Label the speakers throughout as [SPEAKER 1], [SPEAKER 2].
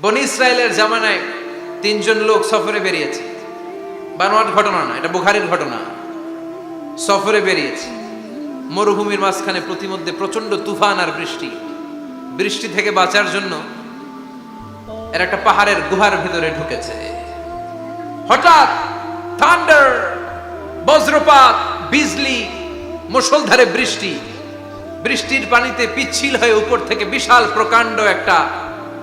[SPEAKER 1] বনি ইসরায়েলের জামানায় তিনজন লোক সফরে বেরিয়েছে। বানোয়াট ঘটনা না, এটা বুখারীর ঘটনা। সফরে বেরিয়েছে, মরুভূমির মাঝখানে প্রতিমধ্যে প্রচন্ড তুফান আর বৃষ্টি। বৃষ্টি থেকে বাঁচার জন্য এর একটা পাহাড়ের গুহার ভিতরে ঢুকেছে। হঠাৎ থান্ডার, বজ্রপাত, বিজলি, মুষলধারে বৃষ্টি। বৃষ্টির পানিতে পিচ্ছিল হয়ে উপর থেকে বিশাল প্রকাণ্ড একটা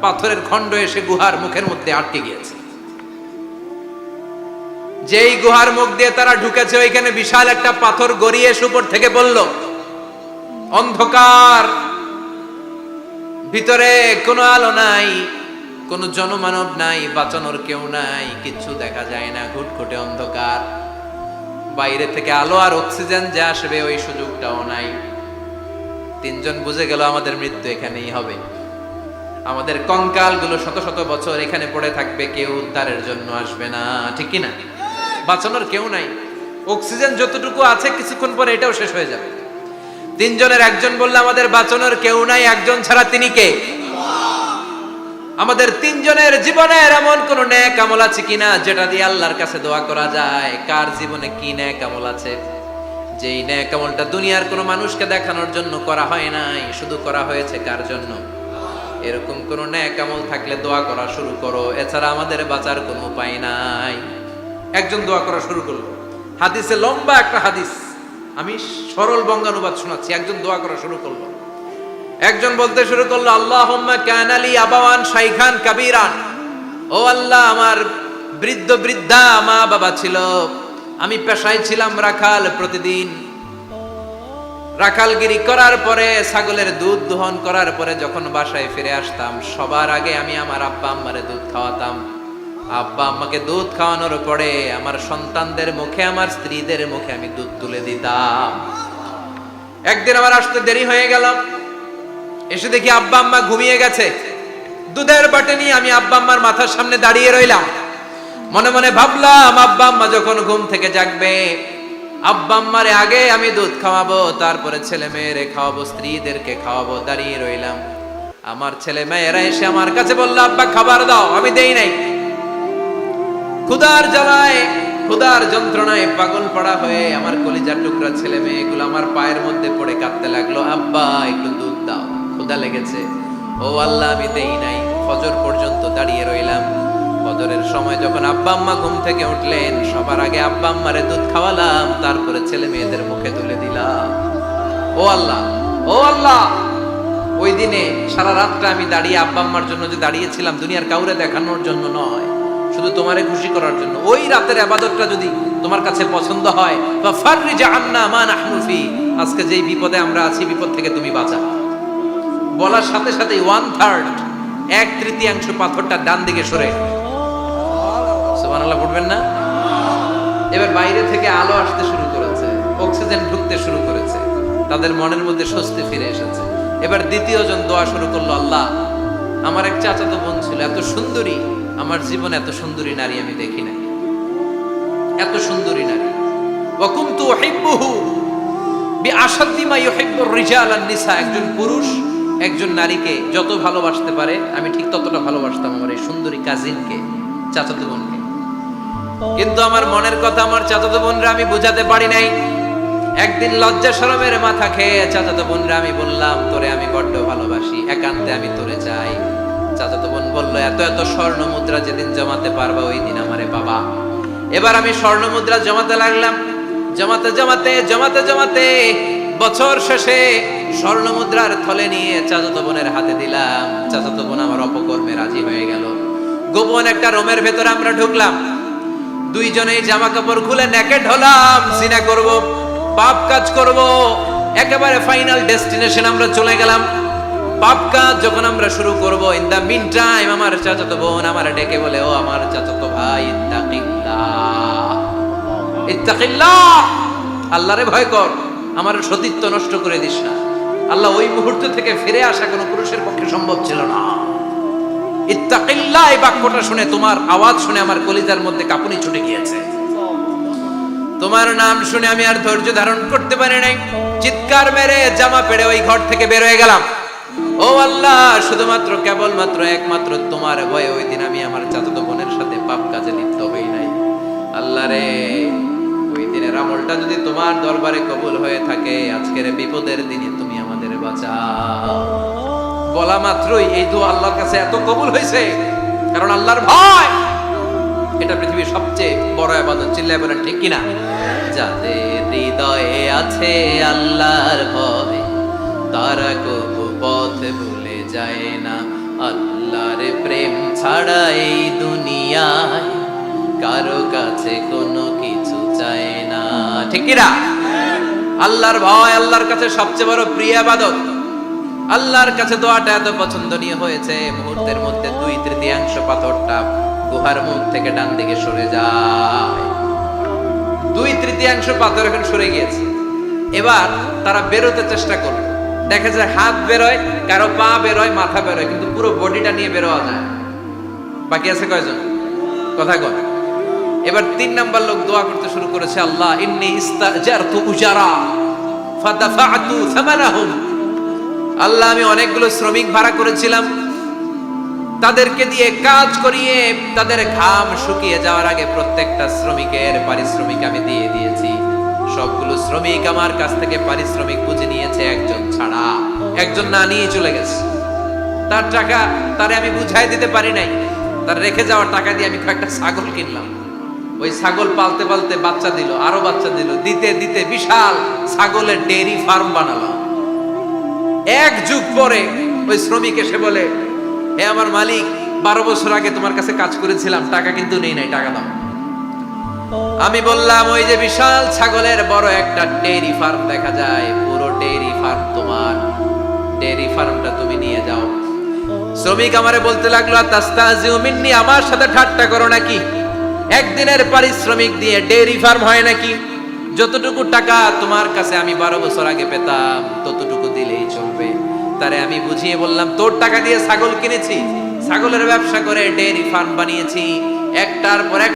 [SPEAKER 1] পাথরের খণ্ড এসে গুহার মুখের মধ্যে আটকে গিয়েছে। যেই গুহার মুখ দিয়ে তারা ঢুকেছে, ওইখানে বিশাল একটা পাথর গড়িয়ে এসে উপর থেকে বলল, অন্ধকার, ভিতরে কোনো আলো নাই, কোনো জনমানব নাই, বাঁচানোর কেউ নাই, কিচ্ছু দেখা যায় না, ঘুটঘুটে অন্ধকার। বাইরে থেকে আলো আর অক্সিজেন যে আসবে ওই সুযোগটাও নাই। তিনজন বুঝে গেল আমাদের মৃত্যু এখানেই হবে, আমাদের কঙ্কাল গুলো শত শত বছর এখানে পড়ে থাকবে, কেউ উদ্ধারের জন্য আসবে না। ঠিক কিনা? বাঁচানোর কেউ নাই, অক্সিজেন যতটুকু আছে কিছুক্ষণ পরে এটাও শেষ হয়ে যাবে। তিনজনের একজন বলল, আমাদের বাঁচানোর কেউ নাই, একজন ছাড়া তিনি কে? আমাদের তিনজনের জীবনের এমন কোন নেক আমল আছে কিনা যেটা দিয়ে আল্লাহর কাছে দোয়া করা যায়? কার জীবনে কি নেক আমল আছে যেই নেক আমলটা দুনিয়ার কোনো মানুষকে দেখানোর জন্য করা হয় নাই, শুধু করা হয়েছে কার জন্য? এরকম কোন নেক আমল থাকলে দোয়া করা শুরু করো, এছাড়া আমাদের বাঁচার কোনো উপায় নাই। একজন দোয়া করা শুরু করলো। হাদিসে লম্বা একটা হাদিস, আমি সরল বঙ্গানুবাদ শোনাচ্ছি। একজন দোয়া করা শুরু করলো। একজন বলতে শুরু করলো, আল্লাহুম্মা কানা লি আবাওয়ান শাইখান কাবীরান। ও আল্লাহ, আমার বৃদ্ধ বৃদ্ধা মা বাবা ছিল, আমি পেশায় ছিলাম রাখাল। প্রতিদিন রাখালগিরি করার পরে, ছাগলের দুধ দোহন করার পরে যখন বাসায় ফিরে আসতাম, সবার আগে আমি আমার আব্বা আম্মারে দুধ খাওয়াতাম। আব্বা আম্মাকে দুধ খাওয়ানোর পরে আমার সন্তানদের মুখে, আমার স্ত্রীদের মুখে আমি দুধ তুলে দিতাম। একদিন আমার আসতে দেরি হয়ে গেল, এসে দেখি আব্বা আম্মা ঘুমিয়ে গেছে। দুধের বাটি নিয়ে আমি আব্বা আম্মার মাথার সামনে দাঁড়িয়ে রইলাম। মনে মনে ভাবলাম, আব্বা আম্মা যখন ঘুম থেকে জাগবে, আব্বা আম্মারে আগে আমি দুধ খাওয়াবো, তারপরে ছেলে মেয়েরে খাওয়াবো, স্ত্রীদেরকে খাওয়াবো। দাঁড়িয়ে রইলাম। আমার ছেলে মেয়েরা এসে আমার কাছে বলল, আব্বা খাবার দাও। আমি দেই নাই। ক্ষুধার জ্বালায়, ক্ষুধার যন্ত্রণায় পাগল পড়া হয়ে আমার কলিজার টুকরা ছেলে মেয়েগুলো আমার পায়ের মধ্যে পড়ে কাঁদতে লাগলো, আব্বা একটু দুধ দাও, ক্ষুধা লেগেছে। ও আল্লাহ, আমি দেই নাই। ফজর পর্যন্ত দাঁড়িয়ে রইলাম। ফজরের সময় যখন আব্বা আম্মা ঘুম থেকে উঠলেন, সবার আগে আব্বা আম্মারে দুধ খাওয়ালাম, তারপরে ছেলে মেয়েদের মুখে তুলে দিলাম। ও আল্লাহ, ও আল্লাহ, ওই দিনে সারা রাতটা আমি দাঁড়িয়ে আব্বা আম্মার জন্য যে দাঁড়িয়েছিলাম, দুনিয়ার কাউরে দেখানোর জন্য নয়, শুধু তোমারে খুশি করার জন্য। ওই রাতের ইবাদতটা যদি তোমার কাছে পছন্দ হয়, বা ফাররিজ আন্না মা নাহনু ফি, আজকে যেই বিপদে আমরা আছি, বিপদ থেকে তুমি বাঁচা। বলার সাথে সাথে 1/3, 1/3 পাথরটা ডান দিকে সরে। সুবহানাল্লাহ পড়বেন না? এবার বাইরে থেকে আলো আসতে শুরু করেছে, অক্সিজেন ঢুকতে শুরু করেছে, তাদের মনের মধ্যে স্বস্তি ফিরে এসেছে। এবার দ্বিতীয় জন দোয়া শুরু করলো, আল্লাহ, আমার এক চাচাতো বোন ছিল, এত সুন্দরী, আমার জীবনে এত সুন্দরী নারী আমি দেখি নাই, এত সুন্দরী নারী। ওয়া কুনতু উহিব্বুহু বিআশাদ্দি মা ইউহিব্বুর রিজাল আন-নিসা। একজন পুরুষ একজন নারীকে যত ভালোবাসতে পারে, আমি ঠিক ততটা ভালোবাসতাম আমার এই সুন্দরী কাজিনকে, চাচাতো বোনকে। কিন্তু আমার মনের কথা আমার চাচাতো বোনরা আমি বোঝাতে পারি নাই। একদিন লজ্জা শরমের মাথা খেয়ে চাচাতো বোনরা আমি বললাম, তোরে আমি বড্ড ভালোবাসি, একান্তে আমি তোরে চাই। চাচাতো বোন বলল, এত এত স্বর্ণ মুদ্রা যেদিন জমাতে পারবা ওই দিন আমারে বাবা। এবার আমি স্বর্ণ মুদ্রা জমাতে লাগলাম। জমাতে জমাতে জমাতে জমাতে বছর শেষে স্বর্ণ মুদ্রার থলে নিয়ে চাচাতো বোনের হাতে দিলাম। চাচাতো বোন আমার অপকর্মে রাজি হয়ে গেল। গোপন একটা রুমের ভেতরে আমরা ঢুকলাম, দুইজনেই জামা কাপড় খুলে নেকেড হলাম। জিনা করব, পাপ কাজ করব, একেবারে ফাইনাল ডেস্টিনেশন আমরা চলে গেলাম। পাপ কাজ যখন আমরা শুরু করব, ইন দা মিন টাইম আমার চাচাতো বোন আমার ডেকে বলে, ও আমার চাচাতো ভাই, ইত্তাকিল্লাহ, ইত্তাকিল্লাহ, আল্লাহরে ভয় কর, আমার সতীত্ব নষ্ট করে দিস না। আল্লাহ ওই মুহূর্ত থেকে ফিরে আসা কোনো পুরুষের পক্ষে সম্ভব ছিল না। ইত্তাকিল্লাহ, এই বাক্যটা শুনে, তোমার আওয়াজ শুনে আমার কলিজার মধ্যে কাঁপুনি ছুটে গিয়েছে। তোমার নাম শুনে আমি আর ধৈর্য ধারণ করতে পারি নাই। চিৎকার মেরে জামা পেড়ে ওই ঘর থেকে বের হয়ে গেলাম। ও আল্লাহ, শুধুমাত্র কেবলমাত্র একমাত্র তোমার ভয়ে ওই দিন আমি আমার চাচাতো বোনের সাথে পাপ কাজে লিপ্ত হই নাই। আল্লাহ রে, ওই দিনের আমলটা যদি তোমার দরবারে কবুল হয়ে থাকে, আজকের বিপদের দিনে তুমি আমাদের বাঁচাও। বলা মাত্রই এই দোয়া আল্লাহর কাছে এত কবুল হয়েছে, কারণ আল্লাহর ভয় এটা পৃথিবীর সবচেয়ে বড় ইবাদত। চিল্লায় বলেন ঠিক কিনা? যাদের হৃদয়ে আছে আল্লাহর ভয়, তারা কবু পথ ভুলে যায় না। আল্লাহর প্রেম ছাড়া এই দুনিয়ায় কারো কাছে কোনো কিছু চায় না। ঠিক কিনা? আল্লাহর ভয় আল্লাহর কাছে সবচেয়ে বড় প্রিয় ইবাদত। আল্লাহর কাছে দোয়াটা এত পছন্দনীয় হয়েছে, মুহূর্তের মধ্যে 2/3 পাথরটা গুহার মুখ থেকে ডান দিকে সরে যায়। 2/3 পাথর এখন সরে গিয়েছে। এবার তারা বেরোতে চেষ্টা করলো, দেখা যায় হাত বেরোয়, কারো পা বেরোয়, মাথা বেরোয়, কিন্তু পুরো বডিটা নিয়ে বেরোয়া যায়। বাকি আছে কয়জন? কথা কয়। এবার 3 নাম্বার লোক দোয়া করতে শুরু করেছে, আল্লাহ ইন্নী ইস্তাজারতু উজারা ফাদাফা'তু সামানাহুম। আল্লাহ, আমি অনেকগুলো শ্রমিক ভাড়া করেছিলাম, তাদেরকে দিয়ে কাজ করিয়ে তাদের ঘাম শুকিয়ে যাওয়ার আগে প্রত্যেকটা শ্রমিকের পারিশ্রমিক আমি দিয়ে দিয়েছি। সবগুলো শ্রমিক আমার কাছ থেকে পারিশ্রমিক বুঝে নিয়েছে, একজন ছাড়া। একজন না নিয়ে চলে গেছে। তার টাকা তারে আমি বুঝাই দিতে পারি নাই। তার রেখে যাওয়ার টাকা দিয়ে আমি কয়েকটা ছাগল কিনলাম। ওই ছাগল পালতে পালতে বাচ্চা দিল, আরো বাচ্চা দিল, দিতে দিতে বিশাল ছাগলের ডেইরি ফার্ম বানালাম। 1 যুগ পরে ওই শ্রমিক এসে বলে, হে আমার মালিক, 12 বছর আগে তোমার কাছে কাজ করেছিলাম, টাকা কিন্তু নেই নাই, টাকা দাও। আমি বললাম, ওই যে বিশাল ছাগলের বড় একটা ডেইরি ফার্ম দেখা যায়, পুরো ডেইরি ফার্ম তোমার, ডেইরি ফার্মটা তুমি নিয়ে যাও। শ্রমিক আমারে বলতে লাগলো, তাস্তাজিউ মিন্নি, আমার সাথে ঠাট্টা করো নাকি? একদিনের পারিশ্রমিক দিয়ে ডেইরি ফার্ম হয় নাকি? যতটুকু টাকা তোমার কাছে আমি 12 বছর আগে পেতাম, ততটুকু দিলেই চলবে। তারে আমি বুঝিয়ে বললাম, তোর টাকা দিয়ে ছাগল কিনেছি, ছাগলের ব্যবসা করে ডেইরি ফার্ম বানিয়েছি, একটার পর এক